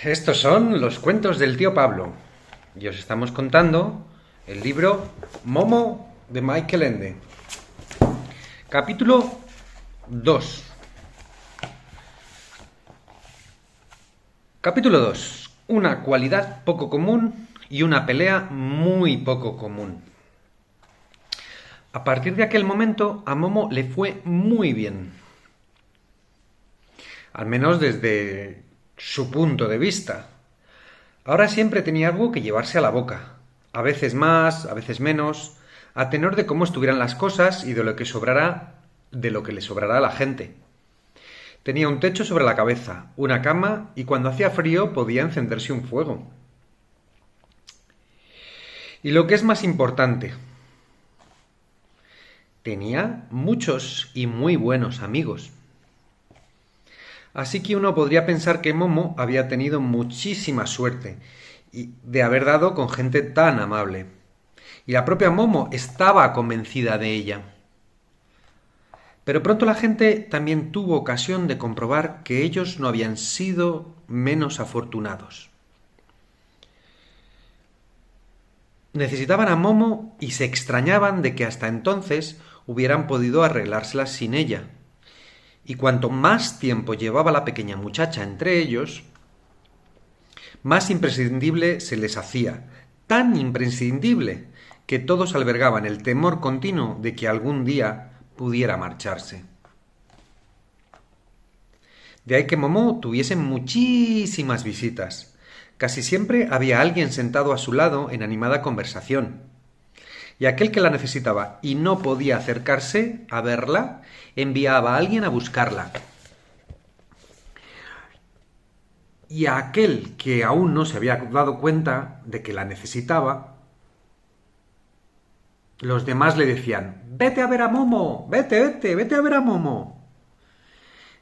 Estos son los cuentos del tío Pablo y os estamos contando el libro Momo de Michael Ende. Capítulo 2. Capítulo 2. Una cualidad poco común y una pelea muy poco común. A partir de aquel momento a Momo le fue muy bien. Al menos desde su punto de vista. Ahora siempre tenía algo que llevarse a la boca, a veces más, a veces menos, a tenor de cómo estuvieran las cosas y de lo que le sobrará a la gente. Tenía un techo sobre la cabeza, una cama y cuando hacía frío podía encenderse un fuego. Y lo que es más importante, tenía muchos y muy buenos amigos. Así que uno podría pensar que Momo había tenido muchísima suerte de haber dado con gente tan amable. Y la propia Momo estaba convencida de ella. Pero pronto la gente también tuvo ocasión de comprobar que ellos no habían sido menos afortunados. Necesitaban a Momo y se extrañaban de que hasta entonces hubieran podido arreglárselas sin ella. Y cuanto más tiempo llevaba la pequeña muchacha entre ellos, más imprescindible se les hacía, tan imprescindible que todos albergaban el temor continuo de que algún día pudiera marcharse. De ahí que Momo tuviese muchísimas visitas. Casi siempre había alguien sentado a su lado en animada conversación. Y aquel que la necesitaba y no podía acercarse a verla, enviaba a alguien a buscarla. Y a aquel que aún no se había dado cuenta de que la necesitaba, los demás le decían: «¡Vete a ver a Momo! ¡Vete a ver a Momo!».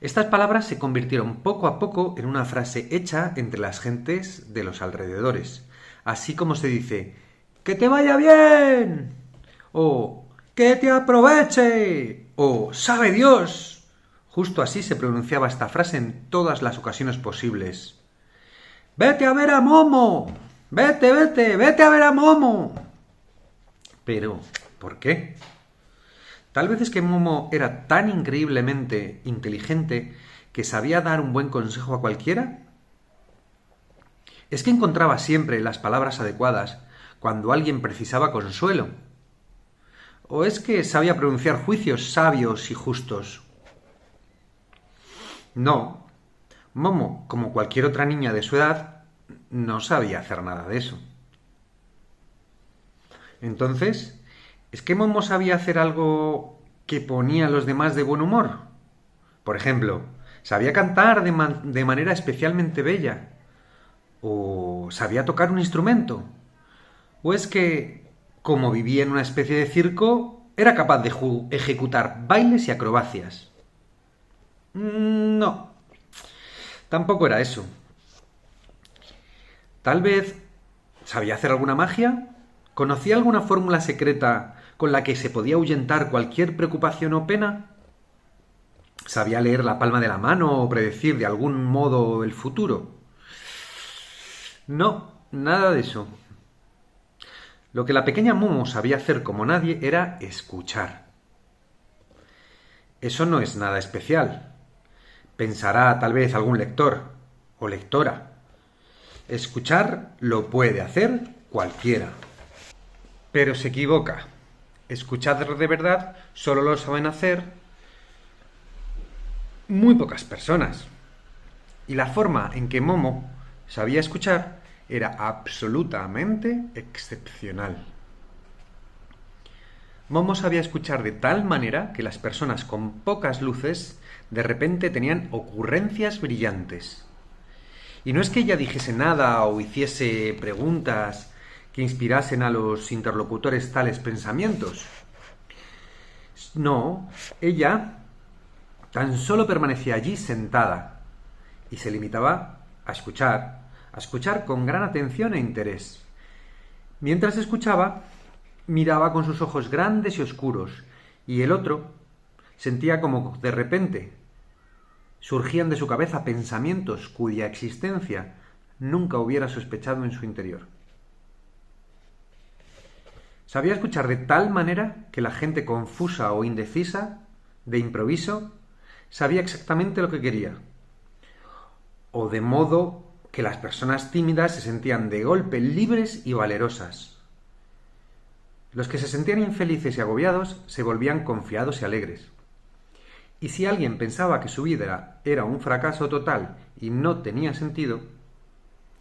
Estas palabras se convirtieron poco a poco en una frase hecha entre las gentes de los alrededores, así como se dice: «¡Que te vaya bien!» o «¡Que te aproveche!» o «¡Sabe Dios!». Justo así se pronunciaba esta frase en todas las ocasiones posibles. «¡Vete a ver a Momo! ¡Vete a ver a Momo!». Pero, ¿por qué? Tal vez es que Momo era tan increíblemente inteligente que sabía dar un buen consejo a cualquiera. Es que encontraba siempre las palabras adecuadas cuando alguien precisaba consuelo. ¿O es que sabía pronunciar juicios sabios y justos? No, Momo, como cualquier otra niña de su edad, no sabía hacer nada de eso. Entonces, ¿es que Momo sabía hacer algo que ponía a los demás de buen humor? Por ejemplo, ¿sabía cantar de manera especialmente bella? ¿O sabía tocar un instrumento? ¿O es que, como vivía en una especie de circo, era capaz de ejecutar bailes y acrobacias? No, tampoco era eso. Tal vez sabía hacer alguna magia. ¿Conocía alguna fórmula secreta con la que se podía ahuyentar cualquier preocupación o pena? ¿Sabía leer la palma de la mano o predecir de algún modo el futuro? No, nada de eso. Lo que la pequeña Momo sabía hacer como nadie era escuchar. Eso no es nada especial. Pensará tal vez algún lector o lectora. Escuchar lo puede hacer cualquiera. Pero se equivoca. Escuchar de verdad solo lo saben hacer muy pocas personas. Y la forma en que Momo sabía escuchar era absolutamente excepcional. Momo sabía escuchar de tal manera que las personas con pocas luces de repente tenían ocurrencias brillantes. Y no es que ella dijese nada o hiciese preguntas que inspirasen a los interlocutores tales pensamientos. No, ella tan solo permanecía allí sentada y se limitaba a escuchar con gran atención e interés. Mientras escuchaba, miraba con sus ojos grandes y oscuros, y el otro sentía como de repente surgían de su cabeza pensamientos cuya existencia nunca hubiera sospechado en su interior. Sabía escuchar de tal manera que la gente confusa o indecisa, de improviso, sabía exactamente lo que quería. O de modo que las personas tímidas se sentían de golpe libres y valerosas. Los que se sentían infelices y agobiados se volvían confiados y alegres. Y si alguien pensaba que su vida era un fracaso total y no tenía sentido,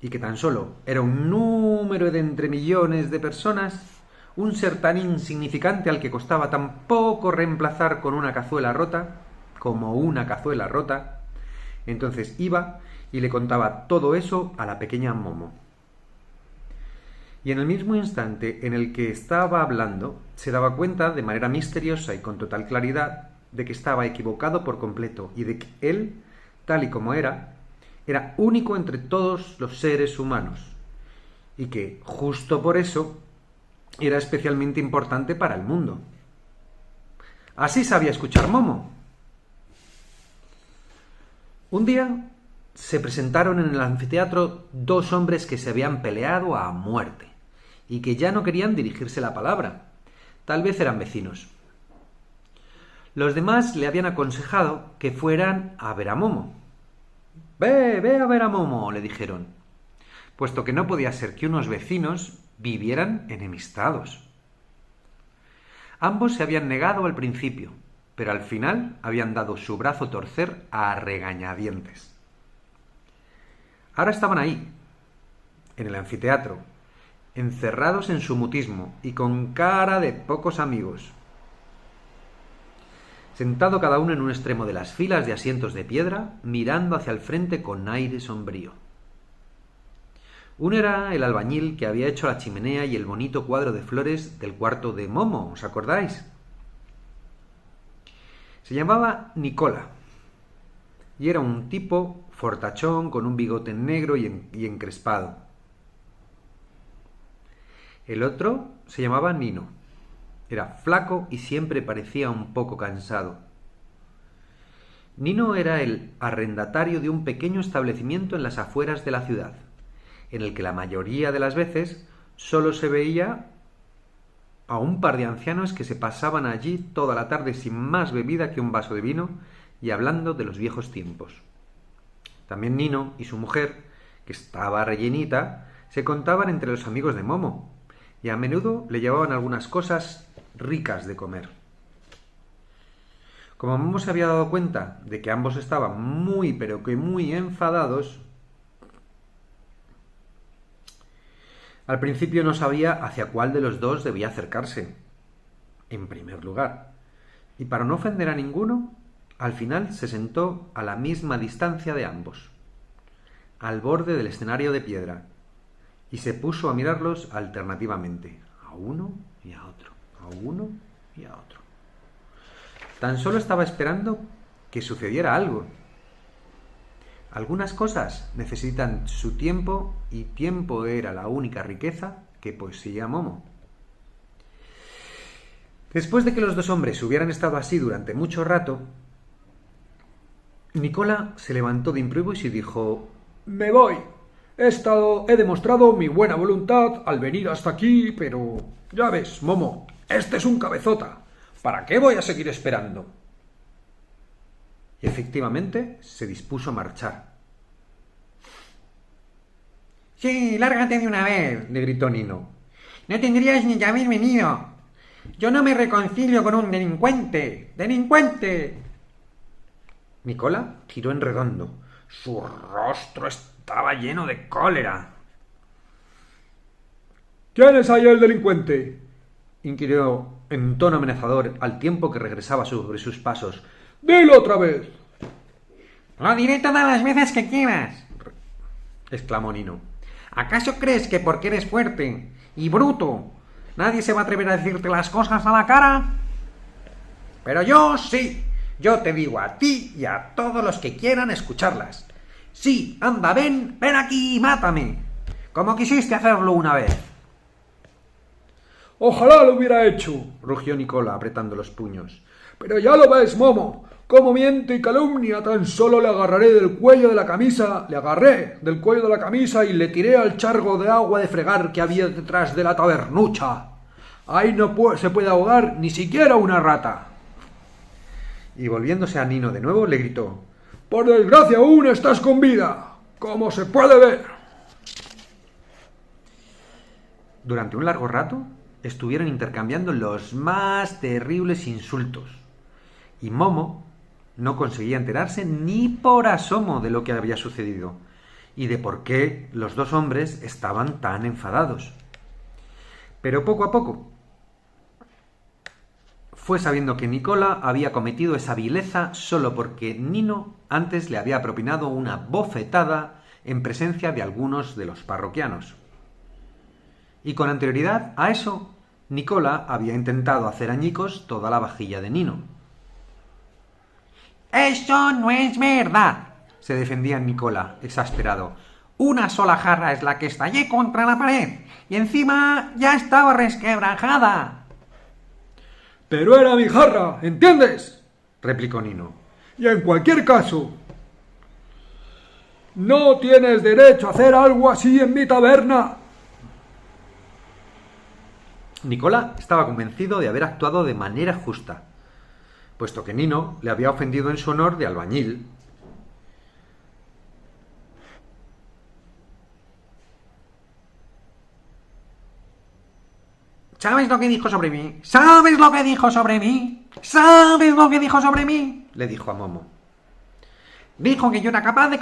y que tan solo era un número de entre millones de personas, un ser tan insignificante al que costaba tan poco reemplazar con una cazuela rota, como una cazuela rota, entonces iba y le contaba todo eso a la pequeña Momo. Y en el mismo instante en el que estaba hablando, se daba cuenta de manera misteriosa y con total claridad de que estaba equivocado por completo y de que él, tal y como era único entre todos los seres humanos y que, justo por eso, era especialmente importante para el mundo. Así sabía escuchar Momo. Un día se presentaron en el anfiteatro dos hombres que se habían peleado a muerte y que ya no querían dirigirse la palabra. Tal vez eran vecinos. Los demás le habían aconsejado que fueran a ver a Momo. Ve a ver a Momo, le dijeron, puesto que no podía ser que unos vecinos vivieran enemistados. Ambos se habían negado al principio, pero al final habían dado su brazo a torcer a regañadientes. Ahora estaban ahí, en el anfiteatro, encerrados en su mutismo y con cara de pocos amigos. Sentado cada uno en un extremo de las filas de asientos de piedra, mirando hacia el frente con aire sombrío. Uno era el albañil que había hecho la chimenea y el bonito cuadro de flores del cuarto de Momo, ¿os acordáis? Se llamaba Nicola y era un tipo fortachón con un bigote negro y encrespado. El otro se llamaba Nino. Era flaco y siempre parecía un poco cansado. Nino era el arrendatario de un pequeño establecimiento en las afueras de la ciudad, en el que la mayoría de las veces solo se veía a un par de ancianos que se pasaban allí toda la tarde sin más bebida que un vaso de vino y hablando de los viejos tiempos. También Nino y su mujer, que estaba rellenita, se contaban entre los amigos de Momo y a menudo le llevaban algunas cosas ricas de comer. Como Momo se había dado cuenta de que ambos estaban muy pero que muy enfadados, al principio no sabía hacia cuál de los dos debía acercarse, en primer lugar, y para no ofender a ninguno, al final se sentó a la misma distancia de ambos, al borde del escenario de piedra, y se puso a mirarlos alternativamente, a uno y a otro, a uno y a otro. Tan solo estaba esperando que sucediera algo. Algunas cosas necesitan su tiempo y tiempo era la única riqueza que poseía Momo. Después de que los dos hombres hubieran estado así durante mucho rato, Nicola se levantó de improviso y dijo: «Me voy. He demostrado mi buena voluntad al venir hasta aquí, pero ya ves, Momo, este es un cabezota. ¿Para qué voy a seguir esperando?». Y efectivamente se dispuso a marchar. «Sí, lárgate de una vez», le gritó Nino. «No tendrías ni que haber venido. Yo no me reconcilio con un delincuente. ¡Delincuente!». Nicola giró en redondo. Su rostro estaba lleno de cólera. «¿Quién es ahí el delincuente?», inquirió en tono amenazador al tiempo que regresaba sobre sus pasos. «¡Dilo otra vez!». «Lo diré todas las veces que quieras», exclamó Nino. «¿Acaso crees que porque eres fuerte y bruto nadie se va a atrever a decirte las cosas a la cara? Pero yo sí, yo te digo a ti y a todos los que quieran escucharlas. Sí, anda, ven aquí y mátame, como quisiste hacerlo una vez». «Ojalá lo hubiera hecho», rugió Nicola apretando los puños. «Pero ya lo ves, Momo, Como miente y calumnia, tan solo le agarré del cuello de la camisa, le agarré del cuello de la camisa y le tiré al charco de agua de fregar que había detrás de la tabernucha. Ahí no se puede ahogar ni siquiera una rata. Y volviéndose a Nino de nuevo, le gritó: Por desgracia aún estás con vida, como se puede ver. Durante un largo rato estuvieron intercambiando los más terribles insultos, y Momo no conseguía enterarse ni por asomo de lo que había sucedido y de por qué los dos hombres estaban tan enfadados. Pero poco a poco fue sabiendo que Nicola había cometido esa vileza solo porque Nino antes le había propinado una bofetada en presencia de algunos de los parroquianos. Y con anterioridad a eso, Nicola había intentado hacer añicos toda la vajilla de Nino. «¡Eso no es verdad!», se defendía Nicola, exasperado. «Una sola jarra es la que estallé contra la pared, y encima ya estaba resquebrajada». Pero era mi jarra, ¿entiendes?, replicó Nino. Y en cualquier caso, no tienes derecho a hacer algo así en mi taberna. Nicola estaba convencido de haber actuado de manera justa, puesto que Nino le había ofendido en su honor de albañil. «¿Sabes lo que dijo sobre mí? ¿Sabes lo que dijo sobre mí? ¿Sabes lo que dijo sobre mí?», le dijo a Momo. «Dijo que yo era capaz de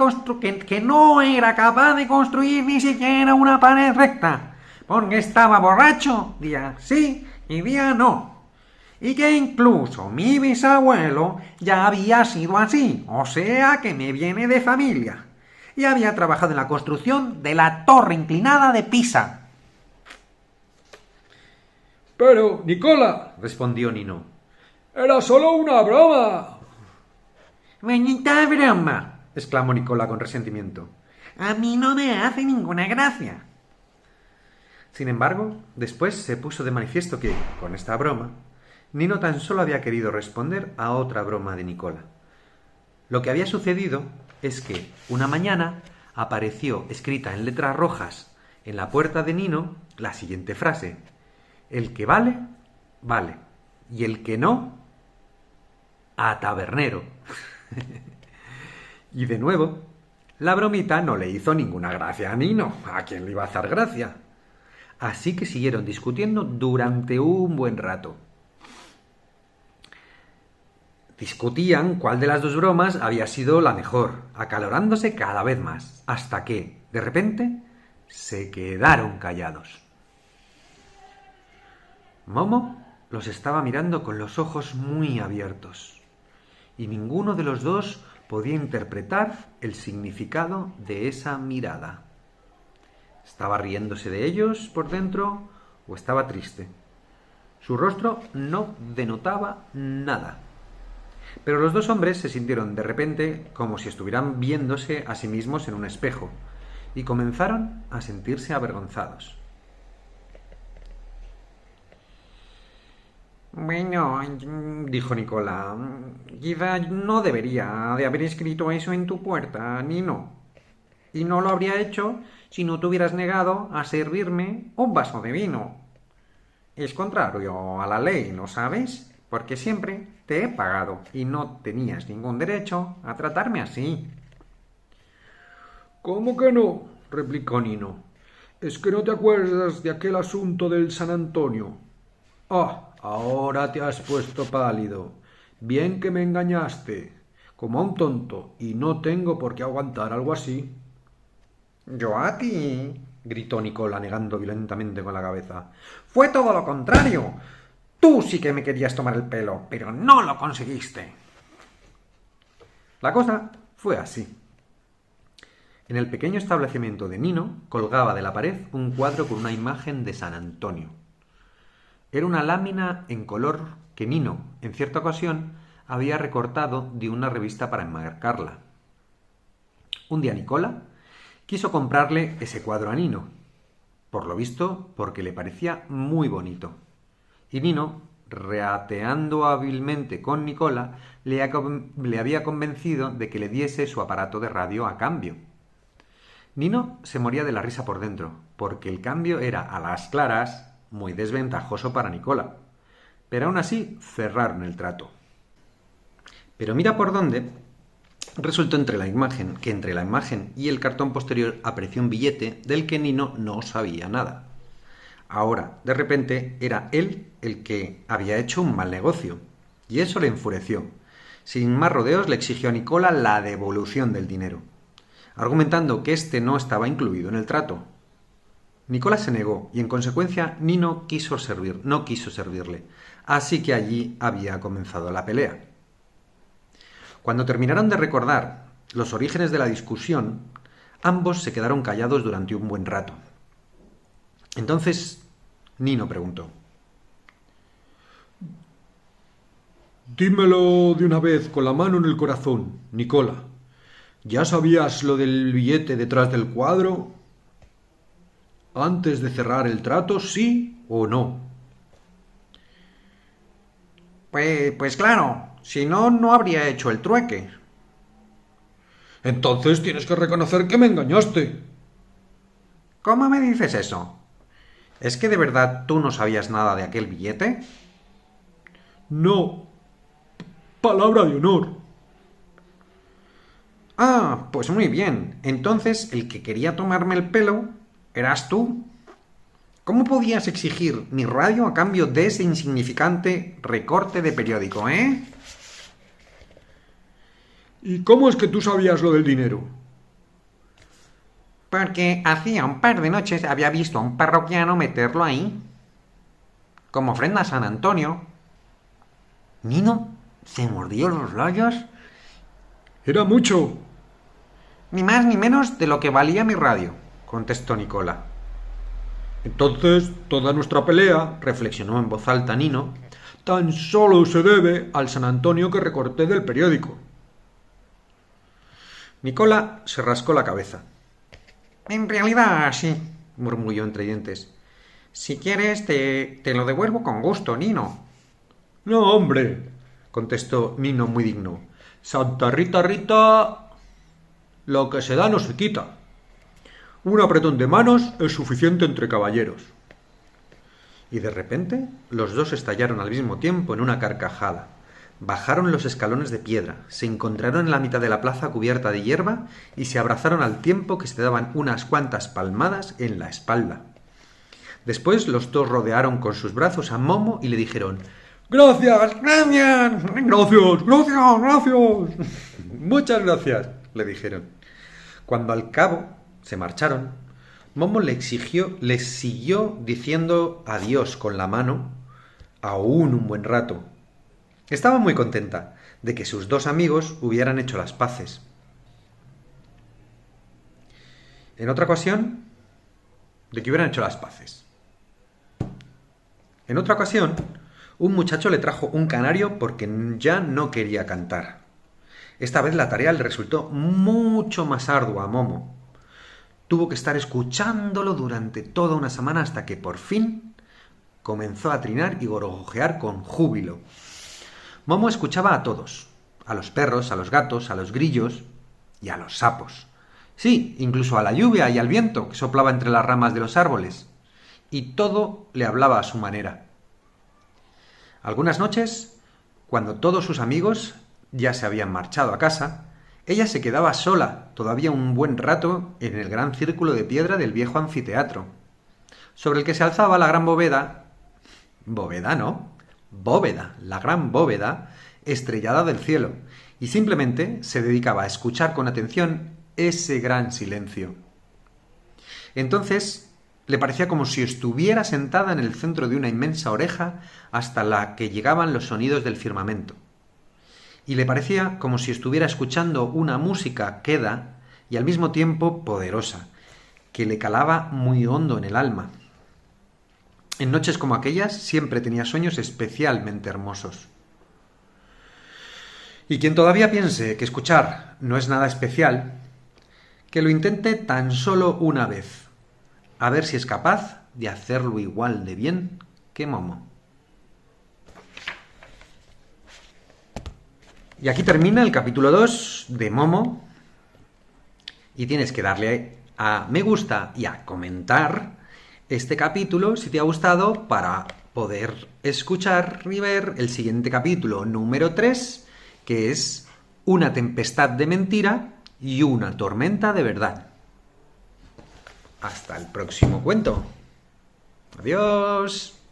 que no era capaz de construir ni siquiera una pared recta, porque estaba borracho día sí y día no. Y que incluso mi bisabuelo ya había sido así, o sea que me viene de familia, y había trabajado en la construcción de la torre inclinada de Pisa». Pero, Nicola, respondió Nino, era solo una broma. «¡Bonita broma!», exclamó Nicola con resentimiento. «A mí no me hace ninguna gracia». Sin embargo, después se puso de manifiesto que, con esta broma, Nino tan solo había querido responder a otra broma de Nicola. Lo que había sucedido es que, una mañana, apareció escrita en letras rojas en la puerta de Nino la siguiente frase: «El que vale, vale, y el que no, a tabernero». Y de nuevo, la bromita no le hizo ninguna gracia a Nino. ¿A quién le iba a hacer gracia? Así que siguieron discutiendo durante un buen rato. Discutían cuál de las dos bromas había sido la mejor, acalorándose cada vez más, hasta que, de repente, se quedaron callados. Momo los estaba mirando con los ojos muy abiertos, y ninguno de los dos podía interpretar el significado de esa mirada. ¿Estaba riéndose de ellos por dentro o estaba triste? Su rostro no denotaba nada. Pero los dos hombres se sintieron de repente como si estuvieran viéndose a sí mismos en un espejo, y comenzaron a sentirse avergonzados. «Bueno», dijo Nicola, «quizá no debería de haber escrito eso en tu puerta, Nino. Y no lo habría hecho si no te hubieras negado a servirme un vaso de vino. Es contrario a la ley, ¿no sabes? Porque siempre te he pagado y no tenías ningún derecho a tratarme así». «¿Cómo que no?», replicó Nino. «¿Es que no te acuerdas de aquel asunto del San Antonio? Ah, ahora te has puesto pálido. Bien que me engañaste, como a un tonto, y no tengo por qué aguantar algo así». «¿Yo a ti?», gritó Nicola, negando violentamente con la cabeza. «Fue todo lo contrario. Tú sí que me querías tomar el pelo, pero no lo conseguiste». La cosa fue así. En el pequeño establecimiento de Nino colgaba de la pared un cuadro con una imagen de San Antonio. Era una lámina en color que Nino, en cierta ocasión, había recortado de una revista para enmarcarla. Un día Nicola quiso comprarle ese cuadro a Nino, por lo visto porque le parecía muy bonito. Y Nino reateando hábilmente con Nicola, le había convencido de que le diese su aparato de radio a cambio. Nino se moría de la risa por dentro, porque el cambio era, a las claras, muy desventajoso para Nicola. Pero aún así cerraron el trato. Pero mira por dónde resultó entre la imagen y el cartón posterior apareció un billete del que Nino no sabía nada. Ahora, de repente, era él el que había hecho un mal negocio, y eso le enfureció. Sin más rodeos, le exigió a Nicola la devolución del dinero, argumentando que éste no estaba incluido en el trato. Nicola se negó, y en consecuencia Nino no quiso servirle, así que allí había comenzado la pelea. Cuando terminaron de recordar los orígenes de la discusión, ambos se quedaron callados durante un buen rato. Entonces Nino preguntó: Dímelo de una vez con la mano en el corazón, Nicola. ¿Ya sabías lo del billete detrás del cuadro? ¿Antes de cerrar el trato, sí o no? Pues claro, si no, no habría hecho el trueque. Entonces tienes que reconocer que me engañaste. ¿Cómo me dices eso? ¿Es que de verdad tú no sabías nada de aquel billete? No. Palabra de honor. Ah, pues muy bien. Entonces el que quería tomarme el pelo eras tú. ¿Cómo podías exigir mi radio a cambio de ese insignificante recorte de periódico, eh? ¿Y cómo es que tú sabías lo del dinero? Porque hacía un par de noches había visto a un parroquiano meterlo ahí, como ofrenda a San Antonio. Nino se mordió los labios. Era mucho. Ni más ni menos de lo que valía mi radio, contestó Nicola. Entonces, toda nuestra pelea, reflexionó en voz alta Nino, tan solo se debe al San Antonio que recorté del periódico. Nicola se rascó la cabeza. En realidad, sí, murmuró entre dientes. Si quieres, te lo devuelvo con gusto, Nino. No, hombre, contestó Nino muy digno. Santa Rita, Rita, lo que se da no se quita. Un apretón de manos es suficiente entre caballeros. Y de repente, los dos estallaron al mismo tiempo en una carcajada. Bajaron los escalones de piedra, se encontraron en la mitad de la plaza cubierta de hierba y se abrazaron al tiempo que se daban unas cuantas palmadas en la espalda. Después los dos rodearon con sus brazos a Momo y le dijeron: ¡Gracias! ¡Gracias! ¡Gracias! ¡Gracias! ¡Gracias! Muchas gracias, le dijeron. Cuando al cabo se marcharon, Momo les siguió diciendo adiós con la mano aún un buen rato. Estaba muy contenta de que sus dos amigos hubieran hecho las paces. En otra ocasión, un muchacho le trajo un canario porque ya no quería cantar. Esta vez la tarea le resultó mucho más ardua a Momo. Tuvo que estar escuchándolo durante toda una semana hasta que por fin comenzó a trinar y gorgojear con júbilo. Momo escuchaba a todos, a los perros, a los gatos, a los grillos y a los sapos. Sí, incluso a la lluvia y al viento que soplaba entre las ramas de los árboles. Y todo le hablaba a su manera. Algunas noches, cuando todos sus amigos ya se habían marchado a casa, ella se quedaba sola todavía un buen rato en el gran círculo de piedra del viejo anfiteatro, sobre el que se alzaba la gran bóveda, la gran bóveda estrellada del cielo, y simplemente se dedicaba a escuchar con atención ese gran silencio. Entonces le parecía como si estuviera sentada en el centro de una inmensa oreja hasta la que llegaban los sonidos del firmamento. Y le parecía como si estuviera escuchando una música queda y al mismo tiempo poderosa, que le calaba muy hondo en el alma. En noches como aquellas siempre tenía sueños especialmente hermosos. Y quien todavía piense que escuchar no es nada especial, que lo intente tan solo una vez, a ver si es capaz de hacerlo igual de bien que Momo. Y aquí termina el capítulo 2 de Momo. Y tienes que darle a me gusta y a comentar este capítulo si te ha gustado para poder escuchar y ver el siguiente capítulo número 3, que es una tempestad de mentira y una tormenta de verdad. Hasta el próximo cuento. Adiós.